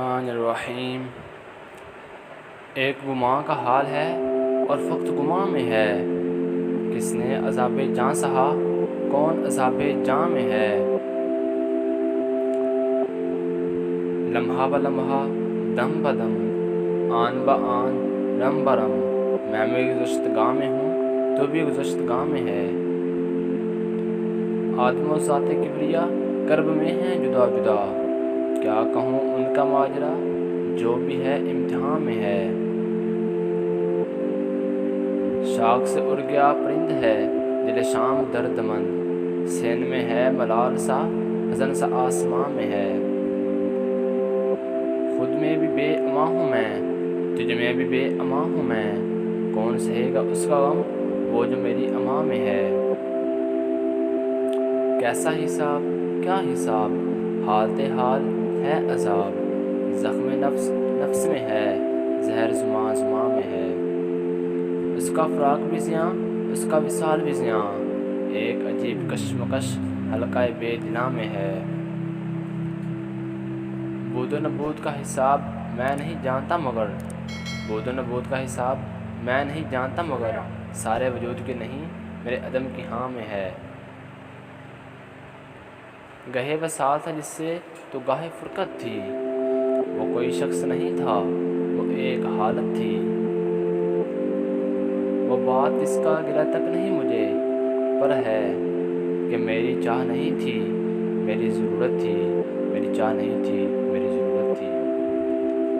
الرحمن الرحیم۔ ایک گماں کا حال ہے اور فقط گماں میں ہے، کس نے عذاب جاں سہا، کون عذاب جاں میں ہے۔ لمحہ بہ لمحہ، دم بہ دم، آن بہ آن، رم بہ رم، میں بھی گزشتگاہ میں ہوں تو بھی گزشتگاہ میں ہے۔ آدم و ذات کبریا کرب میں ہیں جدا جدا، کیا کہوں ان کا ماجرا جو بھی ہے امتحان میں ہے۔ شاخ سے اڑ گیا پرند ہے دل شام درد مند، سین میں ہے ملال سا حزن سا آسمان میں ہے۔ خود میں بھی بے امان ہوں میں، تجھ میں بھی بے امان ہوں میں، کون سہے گا اس کا غم وہ جو میری امان میں ہے۔ کیسا حساب کیا حساب، حالت حال ہے عذاب، زخم نفس نفس میں ہے، زہر زماں زماں میں ہے۔ اس کا فراق بھی زیاں اس کا وصال بھی زیاں، ایک عجیب کشمکش حلقہ بے دلاں میں ہے۔ بود و نبود کا حساب میں نہیں جانتا مگر، بود و نبود کا حساب میں نہیں جانتا مگر، سارے وجود کی نہیں میرے عدم کی ہاں میں ہے۔ گہے وصال تھا جس سے تو گاہے فرقت تھی، وہ کوئی شخص نہیں تھا وہ ایک حالت تھی۔ وہ بات جس کا گلہ تک نہیں مجھے پر ہے کہ میری چاہ نہیں تھی میری ضرورت تھی، میری چاہ نہیں تھی میری ضرورت تھی۔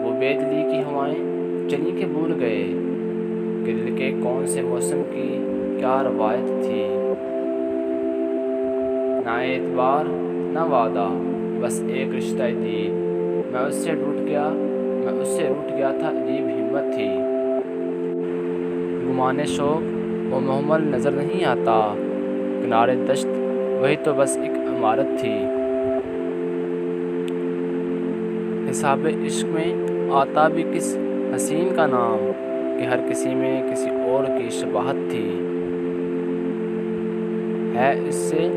وہ بے دلی کی ہوائیں چلی کے بھول گئے کہ دل کے کون سے موسم کی کیا روایت تھی۔ نہ اعتبار نہ وعدہ، بس ایک رشتہ دید، میں اس سے روٹھ گیا تھا عجیب ہمت تھی۔ گمان شوق وہ محمل نظر نہیں آتا، کنارے دشت وہی تو بس ایک عمارت تھی۔ حساب عشق میں آتا بھی کس حسین کا نام کہ ہر کسی میں کسی اور کی شباہت تھی۔ ہے اس سے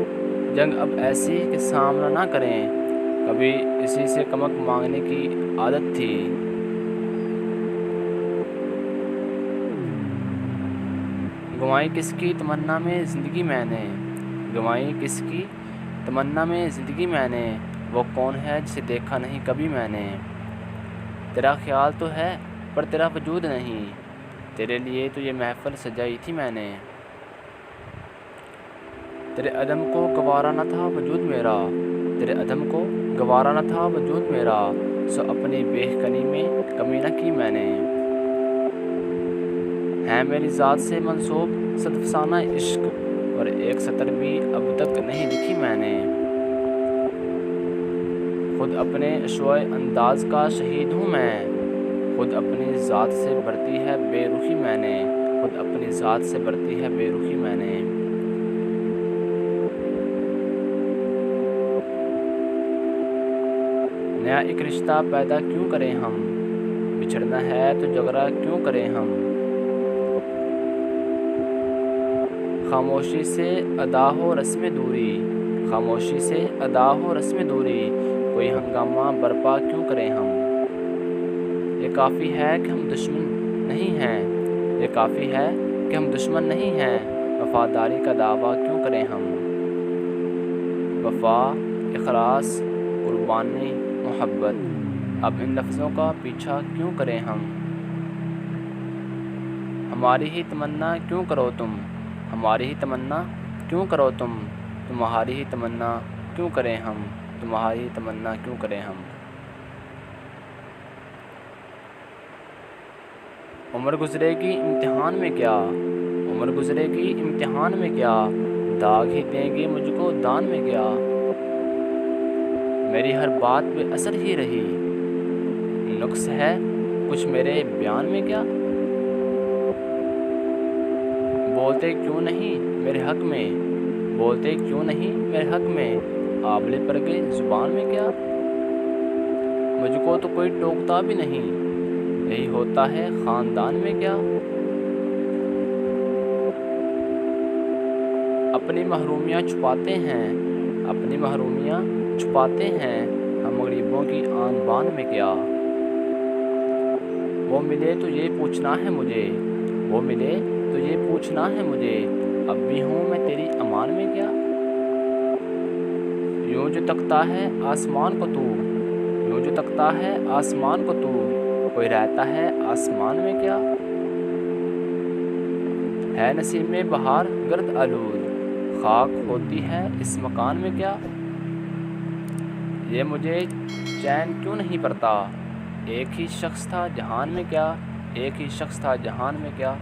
جنگ اب ایسی کہ سامنا نہ کریں، کبھی اسی سے کمک مانگنے کی عادت تھی۔ گنوائی کس کی تمنا میں زندگی میں نے، گنوائی کس کی تمنا میں زندگی میں نے، وہ کون ہے جسے دیکھا نہیں کبھی میں نے۔ تیرا خیال تو ہے پر تیرا وجود نہیں، تیرے لیے تو یہ محفل سجائی تھی میں نے۔ تیرے عدم کو گوارا نہ تھا وجود میرا، تیرے عدم کو گوارا نہ تھا وجود میرا، سو اپنی بے کنی میں کمی نہ کی میں نے۔ ہے میری ذات سے منسوب صد فسانہ عشق، اور ایک سطر بھی اب تک نہیں لکھی میں نے۔ خود اپنے اشوائے انداز کا شہید ہوں میں، خود اپنی ذات سے برتی ہے بے رخی میں نے، خود اپنی ذات سے برتی ہے بے رخی میں نے۔ نیا ایک رشتہ پیدا کیوں کریں ہم، بچھڑنا ہے تو جھگڑا کیوں کریں ہم۔ خاموشی سے ادا ہو رسم دوری، خاموشی سے ادا ہو رسم دوری، کوئی ہنگامہ برپا کیوں کریں ہم۔ یہ کافی ہے کہ ہم دشمن نہیں ہیں، یہ کافی ہے کہ ہم دشمن نہیں ہیں، وفاداری کا دعویٰ کیوں کریں ہم۔ وفا، اخلاص، قربانی، محبت، اب ان لفظوں کا پیچھا کیوں کریں ہم۔ ہماری ہی تمنا کیوں کرو تم، ہماری ہی تمنا کیوں کرو تم، تمہاری ہی تمنا کیوں کریں ہم، تمہاری ہی تمنا کیوں کریں ہم۔ عمر گزرے گی امتحان میں کیا، عمر گزرے گی امتحان میں کیا، داغ ہی دیں گے مجھ کو دان میں کیا۔ میری ہر بات بے اثر ہی رہی، نقص ہے کچھ میرے بیان میں کیا۔ بولتے کیوں نہیں میرے حق میں، بولتے کیوں نہیں میرے حق میں، آبلے پر گئے زبان میں کیا۔ مجھ کو تو کوئی ٹوکتا بھی نہیں، یہی ہوتا ہے خاندان میں کیا۔ اپنی محرومیاں چھپاتے ہیں، اپنی محرومیاں چھپاتے ہیں، ہم غریبوں کی آن بان میں کیا۔ وہ ملے تو یہ پوچھنا ہے مجھے، وہ ملے تو یہ پوچھنا ہے مجھے، اب بھی ہوں میں تیری امان میں کیا؟ یوں جو تکتا ہے آسمان کو تو، یوں جو تکتا ہے آسمان کو تو، کوئی رہتا ہے آسمان میں کیا؟ ہے نسیم میں بہار گرد آلود، خاک ہوتی ہے اس مکان میں کیا؟ یہ مجھے چین کیوں نہیں پڑتا، ایک ہی شخص تھا جہان میں کیا، ایک ہی شخص تھا جہان میں کیا؟